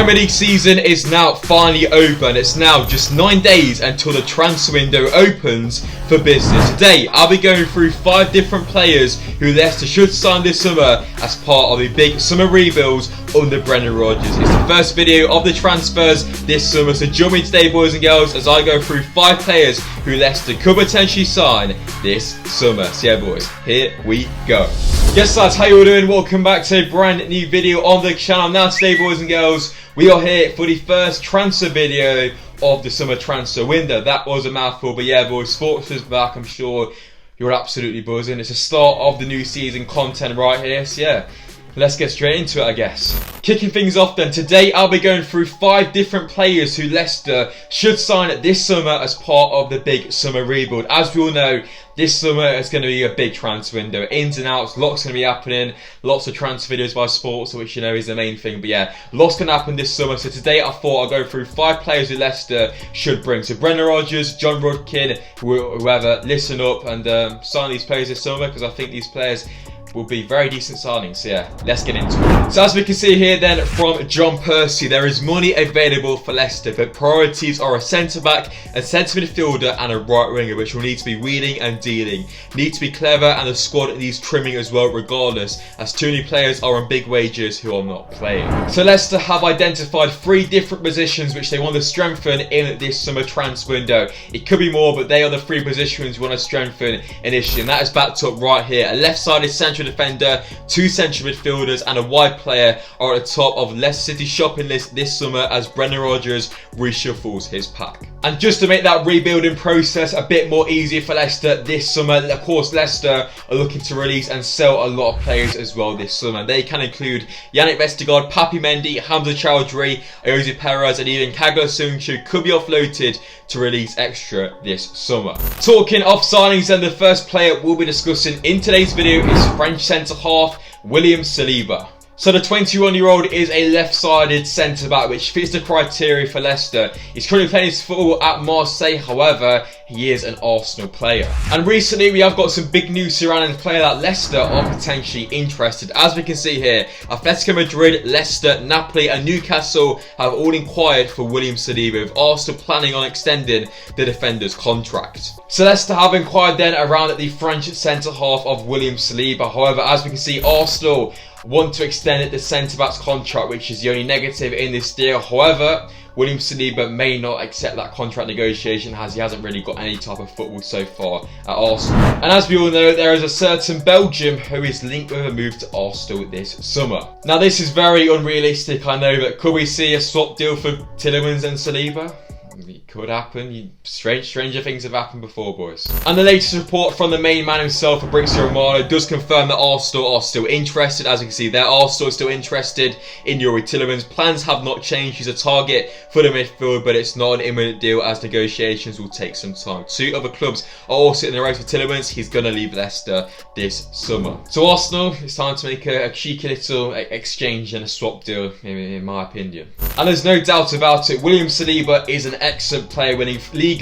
Premier League season is now finally over, and it's now just 9 days until the transfer window opens for business. Today, I'll be going through 5 different players who Leicester should sign this summer as part of the big summer rebuilds under Brendan Rodgers. It's the first video of the transfers this summer, so join me today, boys and girls, as I go through 5 players who Leicester could potentially sign this summer. So yeah, boys, here we go. Yes, lads, how you all doing? Welcome back to a brand new video on the channel. Now today, boys and girls, we are here for the first transfer video of the summer transfer window. That was a mouthful, but yeah, boys, Sportsa's back. I'm sure you're absolutely buzzing. It's the start of the new season content right here, so yeah, let's get straight into it, I guess. Kicking things off then, today I'll be going through 5 different players who Leicester should sign this summer as part of the big summer rebuild. As we all know, this summer is going to be a big transfer window. Ins and outs, lots going to be happening. Lots of transfer videos by Sportsa, which you know is the main thing. But yeah, lots going to happen this summer. So today I thought I'll go through 5 players who Leicester should bring. So Brendan Rodgers, John Rudkin, whoever, listen up and sign these players this summer, because I think these players will be very decent signings. So yeah, let's get into it. So as we can see here then from John Percy, there is money available for Leicester, but priorities are a centre-back, a centre midfielder and a right winger, which will need to be wheeling and dealing. Need to be clever, and the squad needs trimming as well regardless, as too many players are on big wages who are not playing. So Leicester have identified 3 different positions which they want to strengthen in this summer transfer window. It could be more, but they are the 3 positions we want to strengthen initially, and that is backed up right here. A left-sided central defender, 2 central midfielders and a wide player are at the top of Leicester City's shopping list this summer as Brendan Rodgers reshuffles his pack. And just to make that rebuilding process a bit more easier for Leicester this summer, of course Leicester are looking to release and sell a lot of players as well this summer. They can include Yannick Vestergaard, Papi Mendy, Hamza Chowdhury, Youri Tielemans and even Soyuncu could be offloaded to release extra this summer. Talking of signings, then the first player we'll be discussing in today's video is French centre-half William Saliba. So the 21-year-old is a left-sided centre-back which fits the criteria for Leicester. He's currently playing his football at Marseille, however, he is an Arsenal player. And recently we have got some big news surrounding the player that Leicester are potentially interested. As we can see here, Atletico Madrid, Leicester, Napoli and Newcastle have all inquired for William Saliba, with Arsenal planning on extending the defender's contract. So Leicester have inquired then around the French centre-half of William Saliba. However, as we can see, Arsenal want to extend the centre-back's contract, which is the only negative in this deal. However, William Saliba may not accept that contract negotiation, as he hasn't really got any type of football so far at Arsenal. And as we all know, there is a certain Belgium who is linked with a move to Arsenal this summer. Now this is very unrealistic, I know, but could we see a swap deal for Tielemans and Saliba? It could happen. Stranger things have happened before, boys. And the latest report from the main man himself, Fabrizio Romano, does confirm that Arsenal are still interested. As you can see there, Arsenal is still interested in Youri Tielemans. Plans have not changed. He's a target for the midfield, but it's not an imminent deal as negotiations will take some time. 2 other clubs are also in the race for Tielemans. He's going to leave Leicester this summer. So Arsenal, it's time to make a cheeky little exchange and a swap deal, in my opinion. And there's no doubt about it, William Saliba is an excellent player, winning League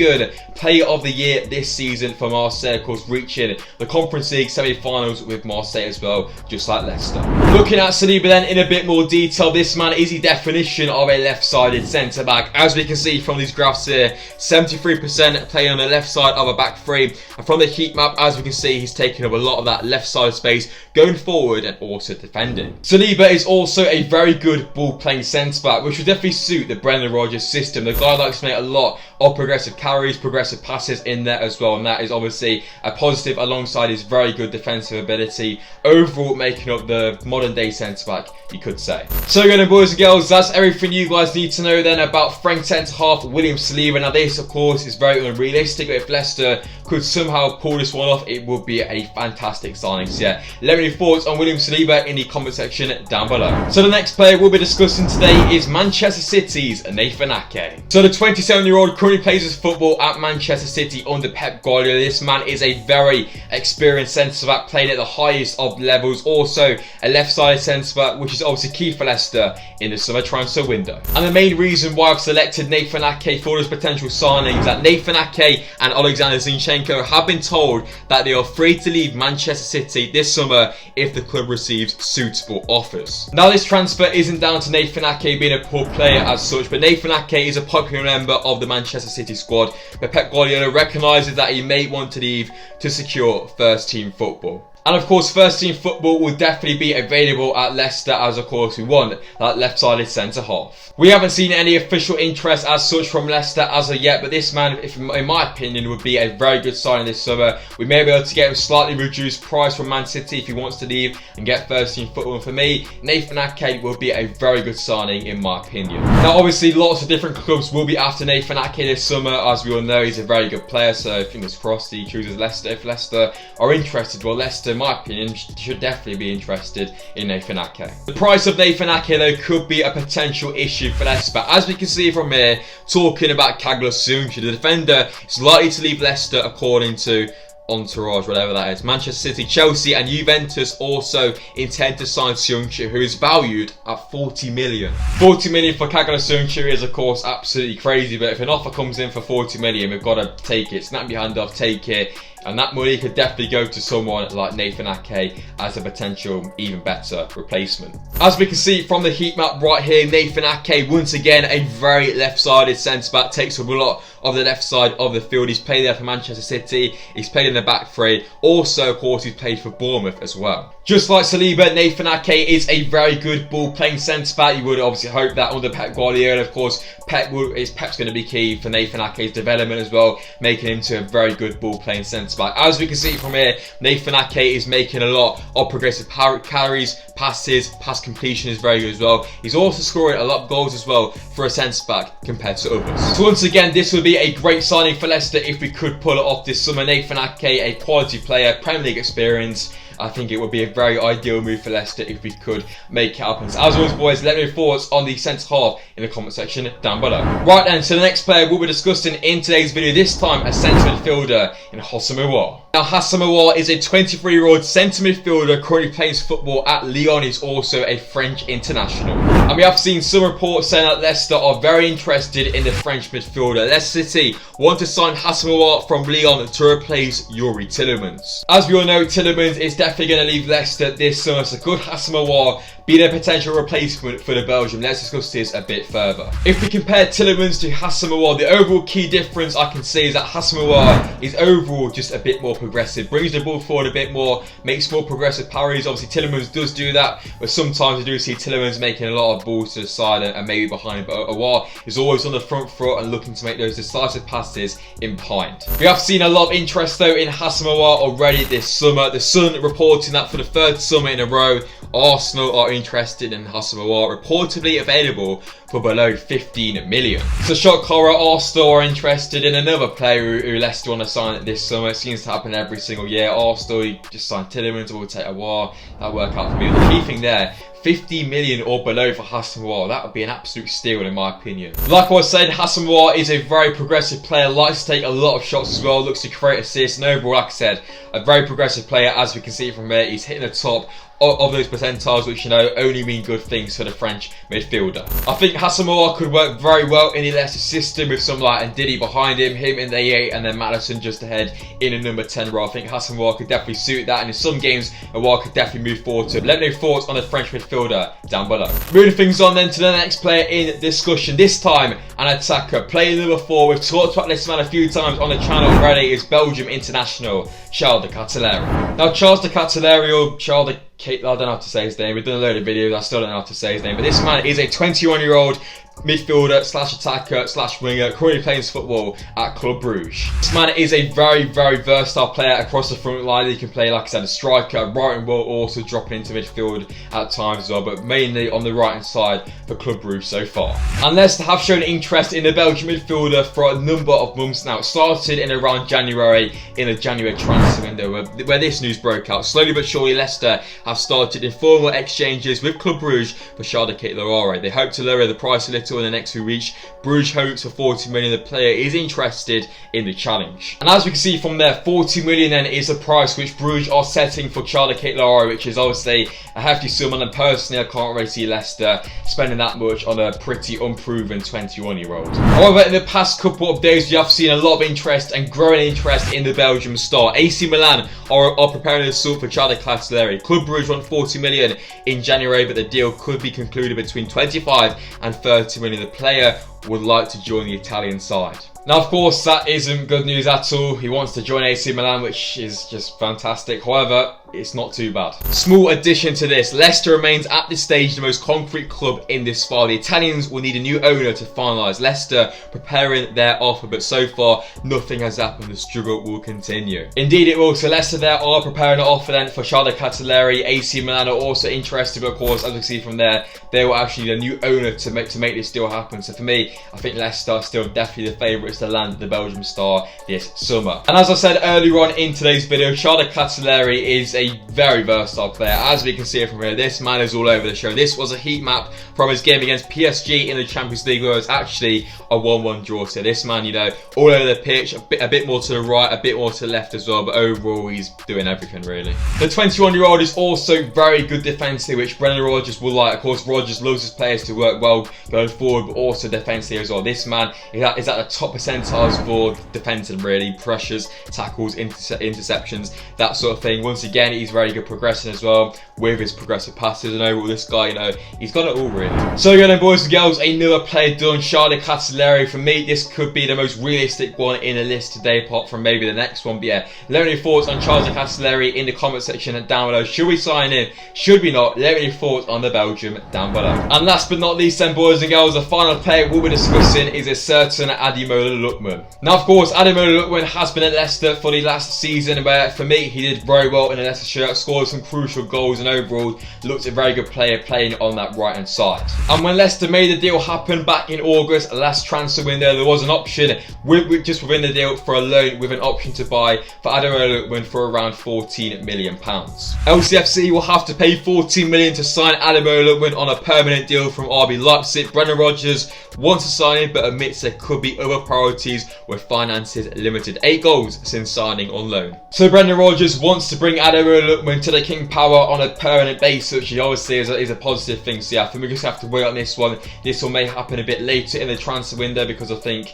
Player of the Year this season for Marseille, of course reaching the Conference League semi-finals with Marseille as well, just like Leicester. Looking at Saliba then in a bit more detail, this man is the definition of a left-sided centre-back. As we can see from these graphs here, 73% playing on the left side of a back 3, and from the heat map, as we can see, he's taking up a lot of that left side space going forward and also defending. Saliba is also a very good ball-playing centre-back, which will definitely suit the Brendan Rodgers system. The guy likes to make a lot of progressive carries, progressive passes in there as well, and that is obviously a positive alongside his very good defensive ability, overall making up the modern day centre-back, you could say. So again, boys and girls, that's everything you guys need to know then about French centre-half William Saliba. Now this, of course, is very unrealistic, but if Leicester could somehow pull this one off, it would be a fantastic signing. So yeah, let me know your thoughts on William Saliba in the comment section down below. So the next player we'll be discussing today is Manchester City's Nathan Ake. So the 27-year-old 21-year-old currently plays his football at Manchester City under Pep Guardiola. This man is a very experienced centre-back playing at the highest of levels. Also a left-sided centre-back, which is obviously key for Leicester in the summer transfer window. And the main reason why I've selected Nathan Ake for this potential signing is that Nathan Ake and Alexander Zinchenko have been told that they are free to leave Manchester City this summer if the club receives suitable offers. Now, this transfer isn't down to Nathan Ake being a poor player as such, but Nathan Ake is a popular member of the Manchester City squad, but Pep Guardiola recognises that he may want to leave to secure first team football. And of course, first team football will definitely be available at Leicester, as of course we want that left-sided centre-half. We haven't seen any official interest as such from Leicester as of yet, but this man, in my opinion, would be a very good signing this summer. We may be able to get him slightly reduced price from Man City if he wants to leave and get first team football. And for me, Nathan Ake will be a very good signing in my opinion. Now, obviously, lots of different clubs will be after Nathan Ake this summer. As we all know, he's a very good player, so fingers crossed he chooses Leicester. If Leicester are interested, well, Leicester, in my opinion, should definitely be interested in Nathan Ake. The price of Nathan Ake, though, could be a potential issue for Leicester. But as we can see from here, talking about Soyuncu, the defender is likely to leave Leicester according to Entourage, whatever that is. Manchester City, Chelsea and Juventus also intend to sign Soyuncu, who is valued at 40 million. 40 million for Soyuncu is of course absolutely crazy, but if an offer comes in for 40 million, we've got to take it. Snap your hand off, take it. And that money could definitely go to someone like Nathan Ake as a potential even better replacement. As we can see from the heat map right here, Nathan Ake, once again, a very left-sided centre-back, takes up a lot of the left side of the field. He's played there for Manchester City. He's played in the back three. Also, of course, he's played for Bournemouth as well. Just like Saliba, Nathan Ake is a very good ball-playing centre-back. You would obviously hope that under Pep Guardiola. Of course, Pep's going to be key for Nathan Ake's development as well, making him to a very good ball-playing centre-back. As we can see from here, Nathan Ake is making a lot of progressive carries, passes, pass completion is very good as well. He's also scoring a lot of goals as well for a centre-back compared to others. So once again, this would be a great signing for Leicester if we could pull it off this summer. Nathan Ake, a quality player, Premier League experience. I think it would be a very ideal move for Leicester if we could make it happen. So as always, boys, let me know your thoughts on the centre-half in the comment section down below. Right then, so the next player we'll be discussing in today's video, this time a centre midfielder in Houssem Aouar. Now, Houssem Aouar is a 23-year-old centre midfielder currently playing football at Lyon. He's also a French international. And we have seen some reports saying that Leicester are very interested in the French midfielder. Leicester City want to sign Houssem Aouar from Lyon to replace Youri Tielemans. As we all know, Tielemans is definitely going to leave Leicester this summer, so could Houssem Aouar be a potential replacement for the Belgium? Let's discuss this a bit further. If we compare Tielemans to Houssem Aouar, the overall key difference I can see is that Houssem Aouar is overall just a bit more progressive, brings the ball forward a bit more, makes more progressive parries. Obviously Tielemans does do that, but sometimes I do see Tielemans making a lot of balls to the side and maybe behind, but Aouar is always on the front foot and looking to make those decisive passes in behind. We have seen a lot of interest though in Houssem Aouar already this summer. The Sun reporting that for the third summer in a row, Arsenal are interested in Houssem Aouar, reportedly available for below 15 million. So Charly Karaca, Arsenal are interested in another player who Leicester want to sign this summer. It seems to happen every single year. Arsenal just signed Tielemans or will take Aouar. That work out for me. The key thing there, 50 million or below for Houssem Aouar. That would be an absolute steal in my opinion. Like I was saying, Houssem Aouar is a very progressive player, likes to take a lot of shots as well, looks to create assists, and overall, like I said, a very progressive player. As we can see from here, he's hitting the top of those percentiles, which, you know, only mean good things for the French midfielder. I think Houssem Aouar could work very well in the Leicester system with some like Ndidi behind him in the 8, and then Maddison just ahead in a number 10 role. I think Houssem Aouar could definitely suit that, and in some games Aouar could definitely move forward to. Let me know your thoughts on the French midfielder down below. Moving things on then to the next player in discussion, this time an attacker, player number 4. We've talked about this man a few times on the channel already. Is Belgium international Charly Karaca. Now, Charles de Ketelaere, or Charles de I don't know how to say his name. We've done a load of videos, I still don't know how to say his name, but this man is a 21-year-old midfielder slash attacker slash winger currently playing football at Club Bruges. This man is a very, very versatile player across the front line. He can play, like I said, a striker, right and well, also dropping into midfield at times as well, but mainly on the right hand side for Club Bruges so far. And Leicester have shown interest in the Belgian midfielder for a number of months now. It started in around January, in the January transfer window where this news broke out. Slowly but surely, Leicester have started informal exchanges with Club Bruges for Charly Karaca. They hope to lower the price a little settle in the next few weeks. Bruges hopes for 40 million. The player is interested in the challenge. And as we can see from there, 40 million then is the price which Bruges are setting for Charly Karaca, which is obviously a hefty sum, and personally I can't really see Leicester spending that much on a pretty unproven 21-year-old. However, in the past couple of days we have seen a lot of interest and growing interest in the Belgium star. AC Milan are preparing to sort for Charly Karaca. Club Bruges want 40 million in January, but the deal could be concluded between 25 and 30 million. The player would like to join the Italian side. Now, of course, that isn't good news at all. He wants to join AC Milan, which is just fantastic. However, it's not too bad. Small addition to this, Leicester remains at this stage the most concrete club in this file. The Italians will need a new owner to finalise. Leicester preparing their offer, but so far nothing has happened. The struggle will continue. Indeed it will. So Leicester there are preparing an offer then for Charly Karaca. AC Milan are also interested, but of course, as we see from there, they will actually need a new owner to make this deal happen. So for me, I think Leicester are still definitely the favourites to land the Belgium star this summer. And as I said earlier on in today's video, Charly Karaca is a very versatile player. As we can see from here, this man is all over the show. This was a heat map from his game against PSG in the Champions League, where it was actually a 1-1 draw. So this man, you know, all over the pitch, a bit more to the right, a bit more to the left as well, but overall he's doing everything really. The 21-year-old is also very good defensively, which Brendan Rodgers will like. Of course, Rodgers loves his players to work well going forward, but also defensively as well. This man is at the top percentiles for defensive really, pressures, tackles, interceptions, that sort of thing. Once again, he's very good progressing as well with his progressive passes, and overall this guy, you know, he's got it all really. So again then, boys and girls, another player done. Charly Karaca. For me, this could be the most realistic one in the list today, apart from maybe the next one. But yeah, let me know your thoughts on Charly Karaca in the comment section down below. Should we sign him? Should we not? Let me know your thoughts on the Belgium down below. And last but not least then, boys and girls, the final player we'll be discussing is a certain Ademola Lookman. Now, of course, Ademola Lookman has been at Leicester for the last season, where for me he did very well in the Leicester shirt, scored some crucial goals, and overall looked a very good player playing on that right hand side. And when Leicester made the deal happen back in August, last transfer window, there was an option just within the deal for a loan with an option to buy for Ademola Lookman for around £14 million. Lcfc will have to pay £14 million to sign Ademola Lookman on a permanent deal from RB Leipzig. Brendan Rodgers wants to sign him, but admits there could be other priorities with finances limited. 8 goals since signing on loan. So Brendan Rodgers wants to bring Ademola Lookman to the King Power on a permanent basis, which obviously is a positive thing. So yeah, I think we just have to wait on this one. This one may happen a bit later in the transfer window, because I think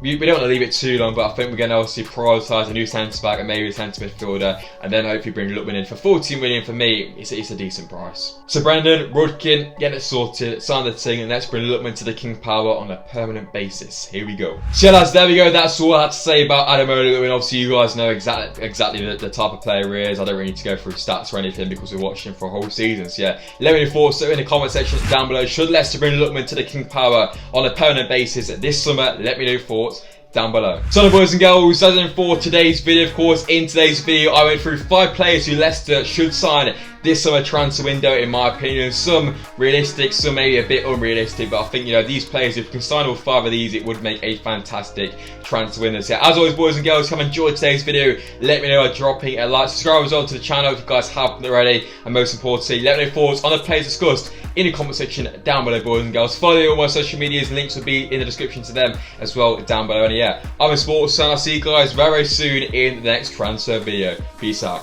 we don't want to leave it too long, but I think we're going to obviously prioritise a new centre back and maybe a centre midfielder, and then hopefully bring Lookman in for 14 million. For me, it's a decent price. So Brendan, Rudkin, get it sorted, sign the thing, and let's bring Lookman to the King Power on a permanent basis. Here we go. So yeah, lads, there we go. That's all I had to say about Ademola Lookman. Obviously, you guys know exactly the type of player he is. I don't really need to go through stats or anything because we're watching him for a whole season. So yeah, let me know your thoughts in the comment section down below. Should Leicester bring Lookman to the King Power on a permanent basis this summer? Let me know your thoughts down below. So boys and girls, that's it for today's video. Of course, in today's video I went through 5 players who Leicester should sign this summer transfer window, in my opinion. Some realistic, some maybe a bit unrealistic, but I think, you know, these players, if we can sign all 5 of these, it would make a fantastic transfer window. So yeah, as always, boys and girls, if you have enjoyed today's video, let me know by dropping a like, subscribe as well to the channel if you guys haven't already, and most importantly, let me know your thoughts on the players discussed in the comment section down below, boys and girls. Follow me on my social medias, links will be in the description to them as well down below. And yeah, I'm in Sportsa, and I'll see you guys very, very soon in the next transfer video. Peace out.